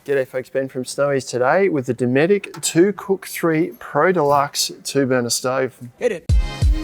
G'day folks, Ben from Snowy's today with the Dometic Cook Pro Deluxe 2-burner stove. Hit it.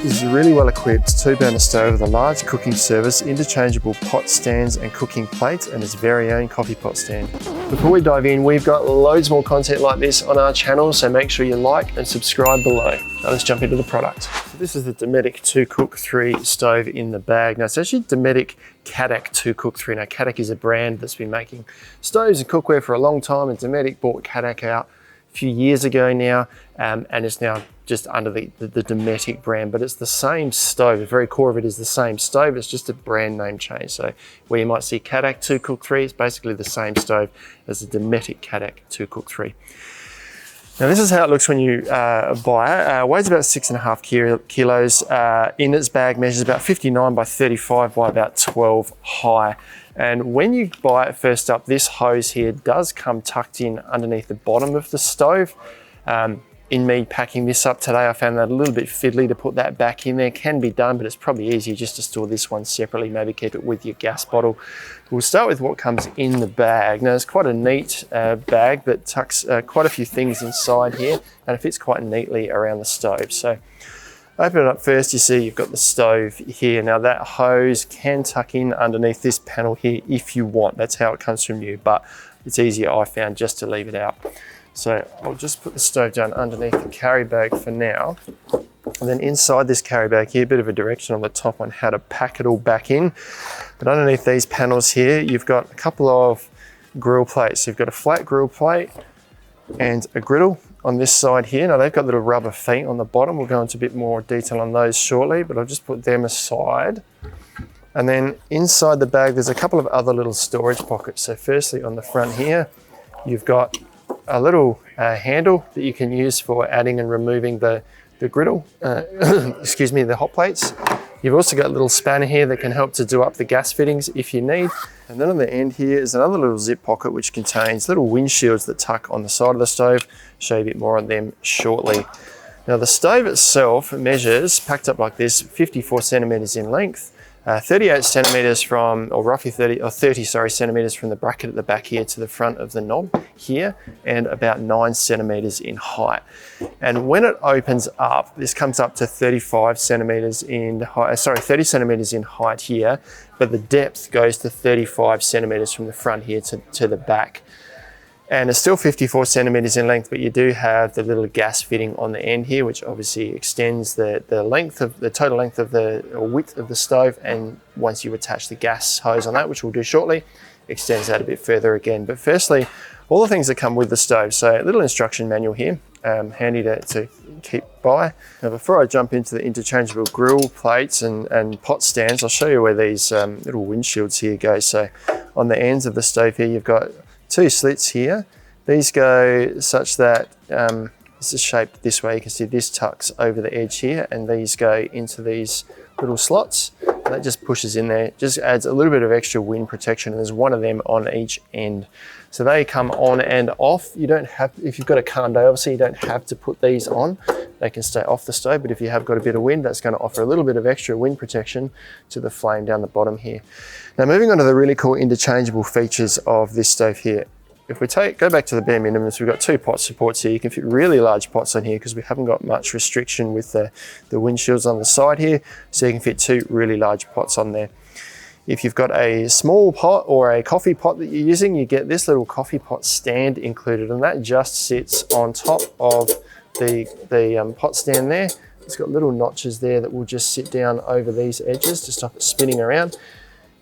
This is a really well equipped 2-burner stove with a large cooking service, interchangeable pot stands and cooking plates, and its very own coffee pot stand. Before we dive in, we've got loads more content like this on our channel, so make sure you like and subscribe below. Now let's jump into the product. So this is the Dometic Cook stove in the bag. Now it's actually Dometic Cadac Cook. Now Cadac is a brand that's been making stoves and cookware for a long time, and Dometic bought Cadac out a few years ago now, and it's now just under the Dometic brand, but it's the same stove. The very core of it is the same stove, it's just a brand name change. So where you might see Cadac Cook, it's basically the same stove as the Dometic Cadac Cook. Now this is how it looks when you buy it. Weighs about 6.5 kilos. In its bag measures about 59 by 35 by about 12 high. And when you buy it first up, this hose here does come tucked in underneath the bottom of the stove. In me packing this up today, I found that a little bit fiddly to put that back in there. Can be done, but it's probably easier just to store this one separately, maybe keep it with your gas bottle. We'll start with what comes in the bag. Now it's quite a neat bag that tucks quite a few things inside here, and it fits quite neatly around the stove. So open it up first, you see you've got the stove here. Now that hose can tuck in underneath this panel here if you want. That's how it comes from you, but it's easier, I found, just to leave it out. So I'll just put the stove down underneath the carry bag for now. And then inside this carry bag here, a bit of a direction on the top on how to pack it all back in. But underneath these panels here, you've got a couple of grill plates. So you've got a flat grill plate and a griddle on this side here. Now they've got little rubber feet on the bottom. We'll go into a bit more detail on those shortly, but I'll just put them aside. And then inside the bag, there's a couple of other little storage pockets. So firstly on the front here, you've got a little handle that you can use for adding and removing the griddle, excuse me, the hot plates. You've also got a little spanner here that can help to do up the gas fittings if you need. And then on the end here is another little zip pocket which contains little windshields that tuck on the side of the stove. Show you a bit more on them shortly. Now the stove itself measures, packed up like this, 54 centimeters in length, 38 centimeters from, or roughly 30 centimeters from the bracket at the back here to the front of the knob here, and about 9 centimeters in height. And when it opens up, this comes up to 35 centimeters in height, 30 centimeters in height here, but the depth goes to 35 centimeters from the front here to the back. And it's still 54 centimeters in length, but you do have the little gas fitting on the end here, which obviously extends the total length of or width of the stove. And once you attach the gas hose on that, which we'll do shortly, extends that a bit further again. But firstly, all the things that come with the stove. So a little instruction manual here, handy to keep by. Now, before I jump into the interchangeable grill plates and pot stands, I'll show you where these little windshields here go. So on the ends of the stove here, you've got 2 slits here. These go such that this is shaped this way. You can see this tucks over the edge here, and these go into these little slots. And that just pushes in there, just adds a little bit of extra wind protection, and there's one of them on each end. So they come on and off. You don't have, if you've got a calm day, obviously you don't have to put these on. They can stay off the stove, but if you have got a bit of wind, that's going to offer a little bit of extra wind protection to the flame down the bottom here. Now moving on to the really cool interchangeable features of this stove here. If we go back to the bare minimums, we've got 2 pot supports here. You can fit really large pots on here because we haven't got much restriction with the windshields on the side here. So you can fit 2 really large pots on there. If you've got a small pot or a coffee pot that you're using, you get this little coffee pot stand included, and that just sits on top of the pot stand there. It's got little notches there that will just sit down over these edges to stop it spinning around.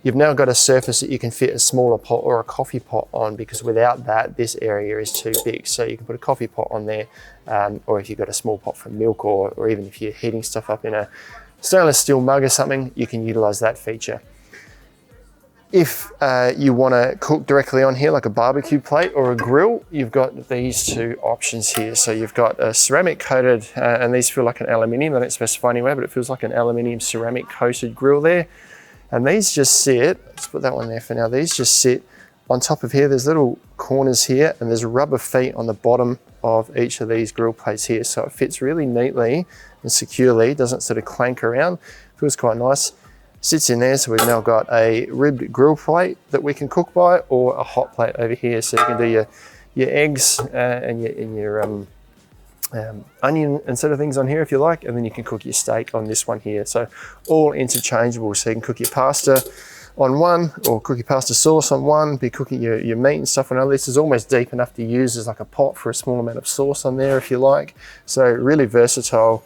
You've now got a surface that you can fit a smaller pot or a coffee pot on, because without that, this area is too big. So you can put a coffee pot on there, or if you've got a small pot for milk, or even if you're heating stuff up in a stainless steel mug or something, you can utilize that feature. If you want to cook directly on here, like a barbecue plate or a grill, you've got these 2 options here. So you've got a ceramic coated, and these feel like an aluminium. They don't specify anywhere, but it feels like an aluminium ceramic coated grill there. And these just sit, let's put that one there for now. These just sit on top of here. There's little corners here, and there's rubber feet on the bottom of each of these grill plates here. So it fits really neatly and securely, doesn't sort of clank around, feels quite nice. Sits in there, so we've now got a ribbed grill plate that we can cook by, or a hot plate over here, so you can do your eggs and your onion and sort of things on here if you like, and then you can cook your steak on this one here. So all interchangeable, so you can cook your pasta on one, or cook your pasta sauce on one, be cooking your meat and stuff on another. This is almost deep enough to use as like a pot for a small amount of sauce on there if you like. So really versatile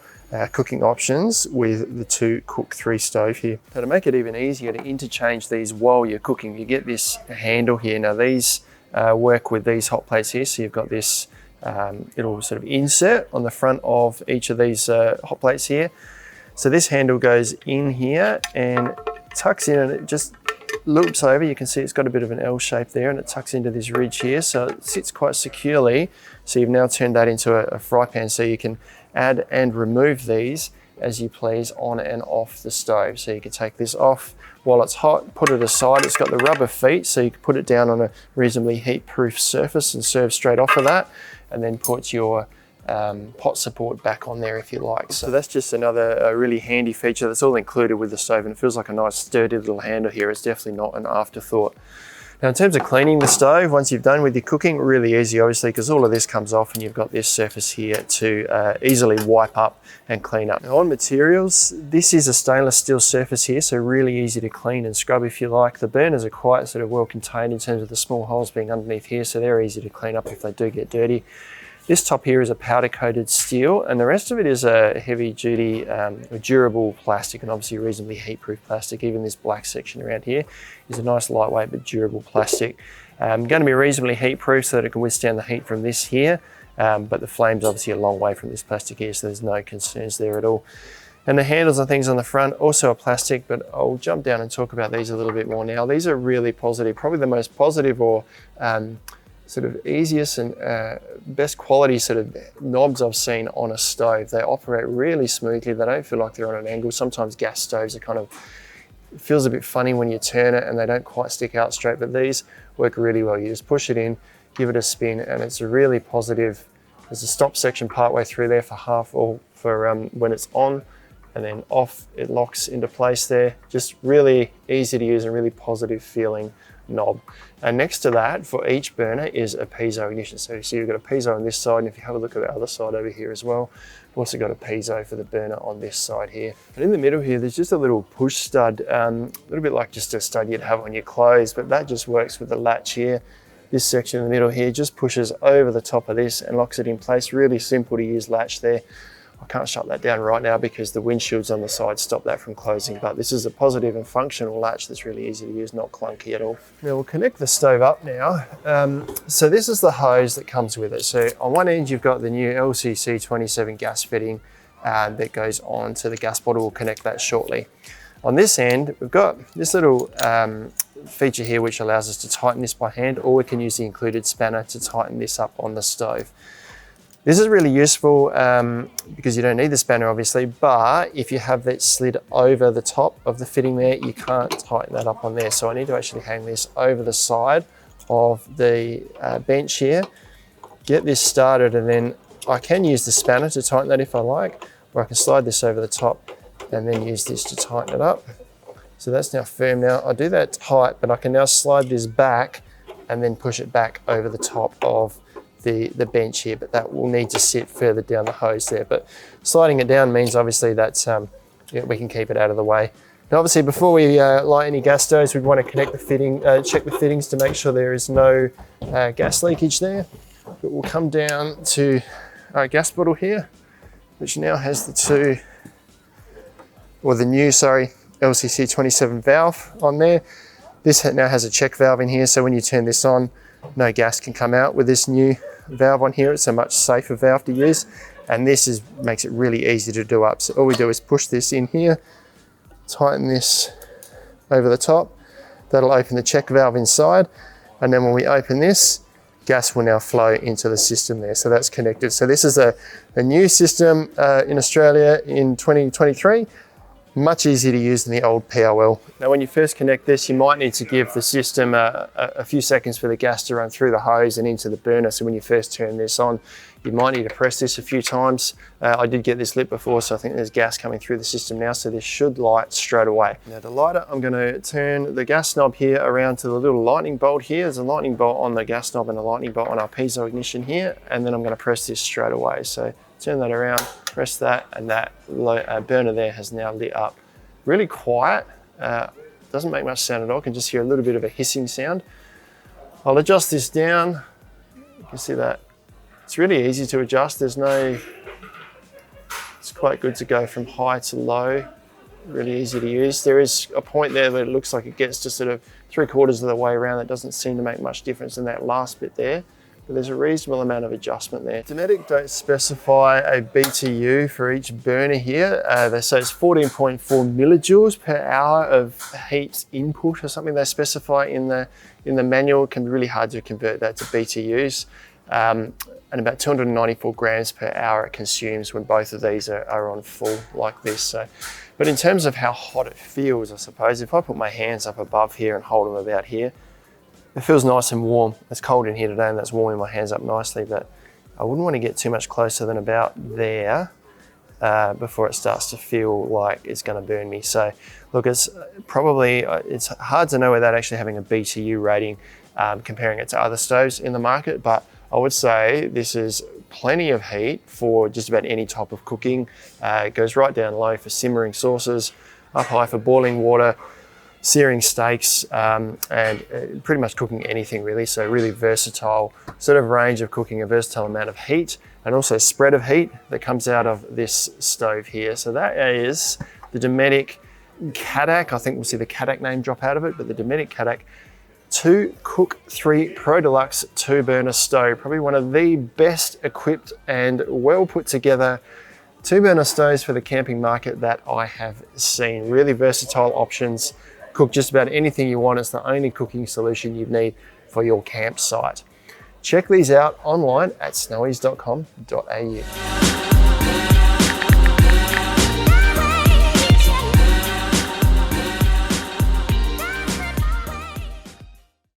cooking options with the 2 Cook 3 stove here. Now to make it even easier to interchange these while you're cooking, you get this handle here. Now these work with these hot plates here, so you've got this it'll sort of insert on the front of each of these hot plates here. So this handle goes in here and tucks in, and it just loops over. You can see it's got a bit of an L shape there, and it tucks into this ridge here, so it sits quite securely. So you've now turned that into a fry pan, so you can add and remove these as you please on and off the stove. So you can take this off while it's hot, put it aside. It's got the rubber feet, so you can put it down on a reasonably heat-proof surface and serve straight off of that, and then put your pot support back on there if you like. So that's just another really handy feature that's all included with the stove, and it feels like a nice sturdy little handle here. It's definitely not an afterthought. Now in terms of cleaning the stove, once you've done with your cooking, really easy obviously, because all of this comes off and you've got this surface here to easily wipe up and clean up. Now on materials, this is a stainless steel surface here, so really easy to clean and scrub if you like. The burners are quite sort of well contained in terms of the small holes being underneath here, so they're easy to clean up if they do get dirty. This top here is a powder coated steel, and the rest of it is a heavy duty durable plastic, and obviously reasonably heat proof plastic. Even this black section around here is a nice lightweight but durable plastic. Going to be reasonably heat proof so that it can withstand the heat from this here, but the flame's obviously a long way from this plastic here, so there's no concerns there at all. And the handles and things on the front also are plastic, but I'll jump down and talk about these a little bit more now. These are really positive, probably the most positive or sort of easiest and best quality sort of knobs I've seen on a stove. They operate really smoothly. They don't feel like they're on an angle. Sometimes gas stoves are kind of, it feels a bit funny when you turn it and they don't quite stick out straight, but these work really well. You just push it in, give it a spin, and it's really positive. There's a stop section partway through there for half, or for when it's on, and then off, it locks into place there. Just really easy to use and really positive feeling knob. And next to that, for each burner, is a Piezo ignition. So you see you've got a Piezo on this side, and if you have a look at the other side over here as well, we've also got a Piezo for the burner on this side here. And in the middle here, there's just a little push stud, a little bit like just a stud you'd have on your clothes, but that just works with the latch here. This section in the middle here just pushes over the top of this and locks it in place. Really simple to use latch there. I can't shut that down right now because the windshields on the side stop that from closing, but this is a positive and functional latch that's really easy to use, not clunky at all. Now we'll connect the stove up now. So this is the hose that comes with it. So on one end you've got the new LCC 27 gas fitting that goes on to the gas bottle. We'll connect that shortly. On this end, we've got this little feature here which allows us to tighten this by hand, or we can use the included spanner to tighten this up on the stove. This is really useful because you don't need the spanner obviously, but if you have that slid over the top of the fitting there, you can't tighten that up on there. So I need to actually hang this over the side of the bench here, get this started, and then I can use the spanner to tighten that if I like, or I can slide this over the top and then use this to tighten it up. So that's now firm now. I do that tight, but I can now slide this back and then push it back over the top of the bench here, but that will need to sit further down the hose there. But sliding it down means obviously that we can keep it out of the way. Now obviously before we light any gas stoves, we'd want to connect the fitting, check the fittings to make sure there is no gas leakage there. But we'll come down to our gas bottle here, which now has the new LCC 27 valve on there. This now has a check valve in here, so when you turn this on, no gas can come out with this new valve on here. It's a much safer valve to use, and this makes it really easy to do up. So all we do is push this in here, tighten this over the top. That'll open the check valve inside, and then when we open this, gas will now flow into the system there. So that's connected. So this is a new system in Australia in 2023. Much easier to use than the old POL. Now when you first connect this, you might need to give the system a few seconds for the gas to run through the hose and into the burner. So when you first turn this on, you might need to press this a few times. I did get this lit before, so I think there's gas coming through the system now, so this should light straight away. Now the lighter, I'm gonna turn the gas knob here around to the little lightning bolt here. There's a lightning bolt on the gas knob and a lightning bolt on our Piezo ignition here, and then I'm gonna press this straight away. So turn that around, press that, and that burner there has now lit up. Really quiet, doesn't make much sound at all. I can just hear a little bit of a hissing sound. I'll adjust this down. You can see that. It's really easy to adjust. It's quite good to go from high to low. Really easy to use. There is a point there where it looks like it gets to sort of 3/4 of the way around. That doesn't seem to make much difference in that last bit there. But there's a reasonable amount of adjustment there. Dometic don't specify a BTU for each burner here. They say it's 14.4 millijoules per hour of heat input or something they specify in the manual. It can be really hard to convert that to BTUs. And about 294 grams per hour it consumes when both of these are on full like this. So, but in terms of how hot it feels, I suppose, if I put my hands up above here and hold them about here, it feels nice and warm. It's cold in here today and that's warming my hands up nicely, but I wouldn't want to get too much closer than about there before it starts to feel like it's going to burn me. So look, it's hard to know without actually having a BTU rating, comparing it to other stoves in the market, but I would say this is plenty of heat for just about any type of cooking. It goes right down low for simmering sauces, up high for boiling water, searing steaks, and pretty much cooking anything really. So really versatile sort of range of cooking, a versatile amount of heat, and also spread of heat that comes out of this stove here. So that is the Dometic Cadac. I think we'll see the Cadac name drop out of it, but the Dometic Cadac 2 Cook Pro Deluxe 2-burner stove. Probably one of the best equipped and well put together 2-burner stoves for the camping market that I have seen. Really versatile options. Cook just about anything you want. It's the only cooking solution you need for your campsite. Check these out online at snowies.com.au.